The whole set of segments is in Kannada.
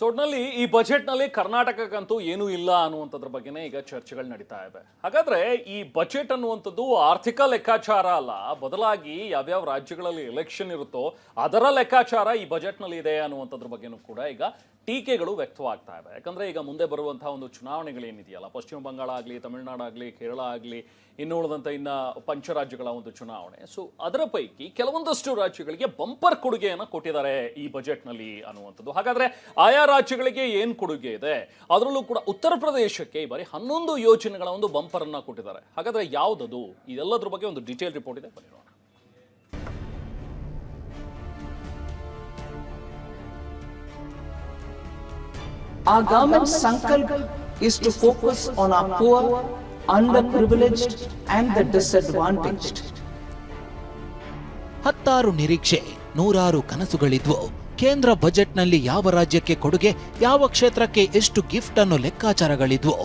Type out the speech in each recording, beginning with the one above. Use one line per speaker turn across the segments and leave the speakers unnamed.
ಒಟ್ನಲ್ಲಿ ಈ ಬಜೆಟ್ನಲ್ಲಿ ಕರ್ನಾಟಕಕ್ಕಂತೂ ಏನೂ ಇಲ್ಲ ಅನ್ನುವಂಥದ್ರ ಬಗ್ಗೆನೇ ಈಗ ಚರ್ಚೆಗಳು ನಡೀತಾ ಇವೆ. ಹಾಗಾದ್ರೆ ಈ ಬಜೆಟ್ ಅನ್ನುವಂಥದ್ದು ಆರ್ಥಿಕ ಲೆಕ್ಕಾಚಾರ ಅಲ್ಲ, ಬದಲಾಗಿ ಯಾವ್ಯಾವ ರಾಜ್ಯಗಳಲ್ಲಿ ಎಲೆಕ್ಷನ್ ಇರುತ್ತೋ ಅದರ ಲೆಕ್ಕಾಚಾರ ಈ ಬಜೆಟ್ನಲ್ಲಿ ಇದೆ ಅನ್ನುವಂಥದ್ರ ಬಗ್ಗೆನೂ ಕೂಡ ಈಗ ಟೀಕೆಗಳು ವ್ಯಕ್ತವಾಗ್ತಾ ಇವೆ. ಯಾಕಂದ್ರೆ ಈಗ ಮುಂದೆ ಬರುವಂತಹ ಒಂದು ಚುನಾವಣೆಗಳೇನಿದೆಯಲ್ಲ, ಪಶ್ಚಿಮ ಬಂಗಾಳ ಆಗಲಿ, ತಮಿಳುನಾಡಾಗಲಿ, ಕೇರಳ ಆಗಲಿ, ಇನ್ನು ಉಳಿದಂಥ ಇನ್ನು ಪಂಚರಾಜ್ಯಗಳ ಒಂದು ಚುನಾವಣೆ. ಸೊ ಅದರ ಪೈಕಿ ಕೆಲವೊಂದಷ್ಟು ರಾಜ್ಯಗಳಿಗೆ ಬಂಪರ್ ಕೊಡುಗೆಯನ್ನು ಕೊಟ್ಟಿದ್ದಾರೆ ಈ ಬಜೆಟ್ನಲ್ಲಿ ಅನ್ನುವಂಥದ್ದು. ಹಾಗಾದ್ರೆ ಆಯಾ ರಾಜ್ಯಗಳಿಗೆ ಏನು ಕೊಡುಗೆ ಇದೆ? ಅದರಲ್ಲೂ ಕೂಡ ಉತ್ತರ ಪ್ರದೇಶಕ್ಕೆ ಈ ಬಾರಿ 11 ಯೋಜನೆಗಳ ಒಂದು ಬಂಪರ್ ಅನ್ನ ಕೊಟ್ಟಿದ್ದಾರೆ. ಹಾಗಾದ್ರೆ ಯಾವುದದು? ಇದೆಲ್ಲದ್ರ ಬಗ್ಗೆ ಒಂದು ಡೀಟೇಲ್ ರಿಪೋರ್ಟ್ ಇದೆ, ಬನ್ನಿ ನೋಡೋಣ.
Our government's sankalp is to focus on our poor, underprivileged and the disadvantaged.
16 ನಿರೀಕ್ಷೆ, 100 ಕನಸುಗಳಿದ್ವು. ಕೇಂದ್ರ ಬಜೆಟ್ನಲ್ಲಿ ಯಾವ ರಾಜ್ಯಕ್ಕೆ ಕೊಡುಗೆ, ಯಾವ ಕ್ಷೇತ್ರಕ್ಕೆ ಎಷ್ಟು ಗಿಫ್ಟ್ ಅನ್ನೋ ಲೆಕ್ಕಾಚಾರಗಳಿದ್ವು.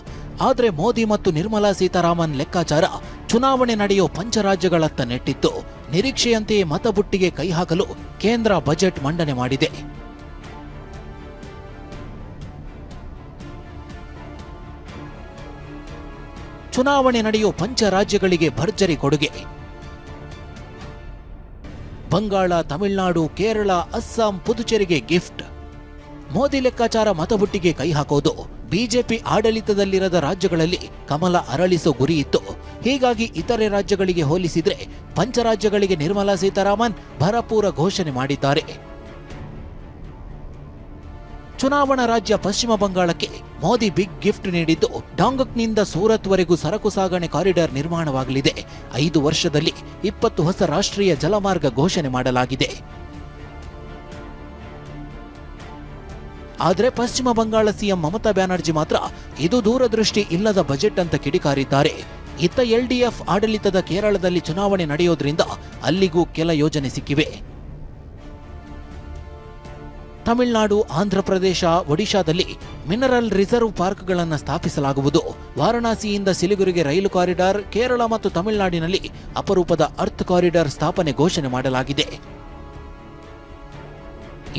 ಆದ್ರೆ ಮೋದಿ ಮತ್ತು ನಿರ್ಮಲಾ ಸೀತಾರಾಮನ್ ಲೆಕ್ಕಾಚಾರ ಚುನಾವಣೆ ನಡೆಯೋ ಪಂಚರಾಜ್ಯಗಳತ್ತ ನೆಟ್ಟಿತ್ತು. ನಿರೀಕ್ಷೆಯಂತೆಯೇ ಮತಬುಟ್ಟಿಗೆ ಕೈ ಹಾಕಲು ಕೇಂದ್ರ ಬಜೆಟ್ ಮಂಡನೆ ಮಾಡಿದೆ. ಚುನಾವಣೆ ನಡೆಯೋ ಪಂಚ ರಾಜ್ಯಗಳಿಗೆ ಭರ್ಜರಿ ಕೊಡುಗೆ. ಬಂಗಾಳ, ತಮಿಳುನಾಡು, ಕೇರಳ, ಅಸ್ಸಾಂ, ಪುದುಚೇರಿಗೆ ಗಿಫ್ಟ್. ಮೋದಿ ಲೆಕ್ಕಾಚಾರ ಮತಬುಟ್ಟಿಗೆ ಕೈ ಹಾಕೋದು. ಬಿಜೆಪಿ ಆಡಳಿತದಲ್ಲಿರದ ರಾಜ್ಯಗಳಲ್ಲಿ ಕಮಲ ಅರಳಿಸೋ ಗುರಿ ಇತ್ತು. ಹೀಗಾಗಿ ಇತರೆ ರಾಜ್ಯಗಳಿಗೆ ಹೋಲಿಸಿದ್ರೆ ಪಂಚರಾಜ್ಯಗಳಿಗೆ ನಿರ್ಮಲಾ ಸೀತಾರಾಮನ್ ಭರಪೂರ ಘೋಷಣೆ ಮಾಡಿದ್ದಾರೆ. ಚುನಾವಣಾ ರಾಜ್ಯ ಪಶ್ಚಿಮ ಬಂಗಾಳಕ್ಕೆ ಮೋದಿ ಬಿಗ್ ಗಿಫ್ಟ್ ನೀಡಿದ್ದು, ಡಾಂಗಕ್ನಿಂದ ಸೂರತ್ವರೆಗೂ ಸರಕು ಸಾಗಣೆ ಕಾರಿಡಾರ್ ನಿರ್ಮಾಣವಾಗಲಿದೆ. 5 ವರ್ಷದಲ್ಲಿ 20 ಹೊಸ ರಾಷ್ಟ್ರೀಯ ಜಲಮಾರ್ಗ ಘೋಷಣೆ ಮಾಡಲಾಗಿದೆ. ಆದರೆ ಪಶ್ಚಿಮ ಬಂಗಾಳ ಸಿಎಂ ಮಮತಾ ಬ್ಯಾನರ್ಜಿ ಮಾತ್ರ ಇದು ದೂರದೃಷ್ಟಿ ಇಲ್ಲದ ಬಜೆಟ್ ಅಂತ ಕಿಡಿಕಾರಿದ್ದಾರೆ. ಇತ್ತ ಎಲ್ಡಿಎಫ್ ಆಡಳಿತದ ಕೇರಳದಲ್ಲಿ ಚುನಾವಣೆ ನಡೆಯೋದ್ರಿಂದ ಅಲ್ಲಿಗೂ ಕೆಲ ಯೋಜನೆ ಸಿಕ್ಕಿವೆ. ತಮಿಳುನಾಡು, ಆಂಧ್ರಪ್ರದೇಶ, ಒಡಿಶಾದಲ್ಲಿ ಮಿನರಲ್ ರಿಸರ್ವ್ ಪಾರ್ಕ್ಗಳನ್ನು ಸ್ಥಾಪಿಸಲಾಗುವುದು. ವಾರಣಾಸಿಯಿಂದ ಸಿಲಿಗುರಿಗೆ ರೈಲು ಕಾರಿಡಾರ್, ಕೇರಳ ಮತ್ತು ತಮಿಳುನಾಡಿನಲ್ಲಿ ಅಪರೂಪದ ಅರ್ತ್ ಕಾರಿಡಾರ್ ಸ್ಥಾಪನೆ ಘೋಷಣೆ ಮಾಡಲಾಗಿದೆ.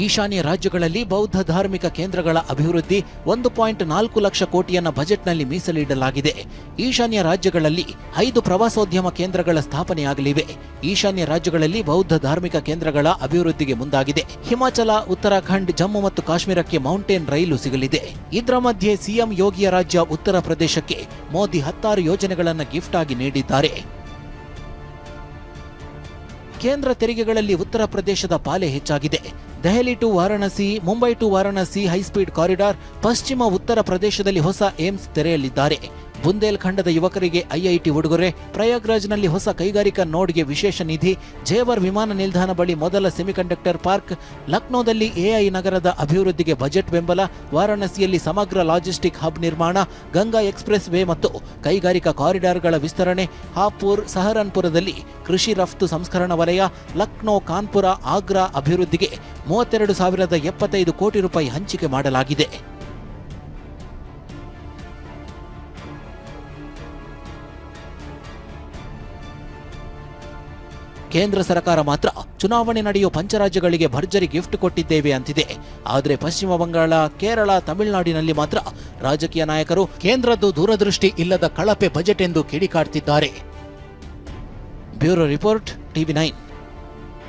ಈಶಾನ್ಯ ರಾಜ್ಯಗಳಲ್ಲಿ ಬೌದ್ಧ ಧಾರ್ಮಿಕ ಕೇಂದ್ರಗಳ ಅಭಿವೃದ್ಧಿ 1.4 ಲಕ್ಷ ಕೋಟಿಯನ್ನ ಬಜೆಟ್ನಲ್ಲಿ ಮೀಸಲಿಡಲಾಗಿದೆ. ಈಶಾನ್ಯ ರಾಜ್ಯಗಳಲ್ಲಿ 5 ಪ್ರವಾಸೋದ್ಯಮ ಕೇಂದ್ರಗಳ ಸ್ಥಾಪನೆಯಾಗಲಿವೆ. ಈಶಾನ್ಯ ರಾಜ್ಯಗಳಲ್ಲಿ ಬೌದ್ಧ ಧಾರ್ಮಿಕ ಕೇಂದ್ರಗಳ ಅಭಿವೃದ್ಧಿಗೆ ಮುಂದಾಗಿದೆ. ಹಿಮಾಚಲ, ಉತ್ತರಾಖಂಡ್, ಜಮ್ಮು ಮತ್ತು ಕಾಶ್ಮೀರಕ್ಕೆ ಮೌಂಟೇನ್ ರೈಲು ಸಿಗಲಿದೆ. ಇದರ ಮಧ್ಯೆ ಸಿಎಂ ಯೋಗಿಯ ರಾಜ್ಯ ಉತ್ತರ ಪ್ರದೇಶಕ್ಕೆ ಮೋದಿ 16 ಯೋಜನೆಗಳನ್ನು ಗಿಫ್ಟ್ ಆಗಿ ನೀಡಿದ್ದಾರೆ. ಕೇಂದ್ರ ತೆರಿಗೆಗಳಲ್ಲಿ ಉತ್ತರ ಪ್ರದೇಶದ ಪಾಲೆ ಹೆಚ್ಚಾಗಿದೆ. Delhi to Varanasi, Mumbai to Varanasi high speed corridor, ಪಶ್ಚಿಮ ಉತ್ತರ ಪ್ರದೇಶದಲ್ಲಿ ಹೊಸ ಏಮ್ಸ್ ತೆರೆಯಲಿದ್ದಾರೆ. ಬುಂದೇಲ್ಖಂಡದ ಯುವಕರಿಗೆ ಐಐಟಿ ಉಡುಗೊರೆ, ಪ್ರಯಾಗ್ರಾಜ್ನಲ್ಲಿ ಹೊಸ ಕೈಗಾರಿಕಾ ನೋಡ್ಗೆ ವಿಶೇಷ ನಿಧಿ, ಜೇವರ್ ವಿಮಾನ ನಿಲ್ದಾಣ ಬಳಿ ಮೊದಲ ಸೆಮಿಕಂಡಕ್ಟರ್ ಪಾರ್ಕ್, ಲಕ್ನೋದಲ್ಲಿ ಎಐ ನಗರದ ಅಭಿವೃದ್ಧಿಗೆ ಬಜೆಟ್ ಬೆಂಬಲ, ವಾರಾಣಸಿಯಲ್ಲಿ ಸಮಗ್ರ ಲಾಜಿಸ್ಟಿಕ್ ಹಬ್ ನಿರ್ಮಾಣ, ಗಂಗಾ ಎಕ್ಸ್ಪ್ರೆಸ್ ವೇ ಮತ್ತು ಕೈಗಾರಿಕಾ ಕಾರಿಡಾರ್ಗಳ ವಿಸ್ತರಣೆ, ಹಾಪುರ್, ಸಹರನ್ಪುರದಲ್ಲಿ ಕೃಷಿ ರಫ್ತು ಸಂಸ್ಕರಣಾ ವಲಯ, ಲಕ್ನೋ, ಕಾನ್ಪುರ, ಆಗ್ರಾ ಅಭಿವೃದ್ಧಿಗೆ 32,075 ಕೋಟಿ ರೂಪಾಯಿ ಹಂಚಿಕೆ ಮಾಡಲಾಗಿದೆ. ಕೇಂದ್ರ ಸರ್ಕಾರ ಮಾತ್ರ ಚುನಾವಣೆ ನಡೆಯೋ ಪಂಚರಾಜ್ಯಗಳಿಗೆ ಭರ್ಜರಿ ಗಿಫ್ಟ್ ಕೊಟ್ಟಿದ್ದೇವೆ ಅಂತಿದೆ. ಆದರೆ ಪಶ್ಚಿಮ ಬಂಗಾಳ, ಕೇರಳ, ತಮಿಳುನಾಡಿನಲ್ಲಿ ಮಾತ್ರ ರಾಜಕೀಯ ನಾಯಕರು ಕೇಂದ್ರದ್ದು ದೂರದೃಷ್ಟಿ ಇಲ್ಲದ ಕಳಪೆ ಬಜೆಟ್ ಎಂದು ಕಿಡಿಕಾಡ್ತಿದ್ದಾರೆ. Bureau report, TV9.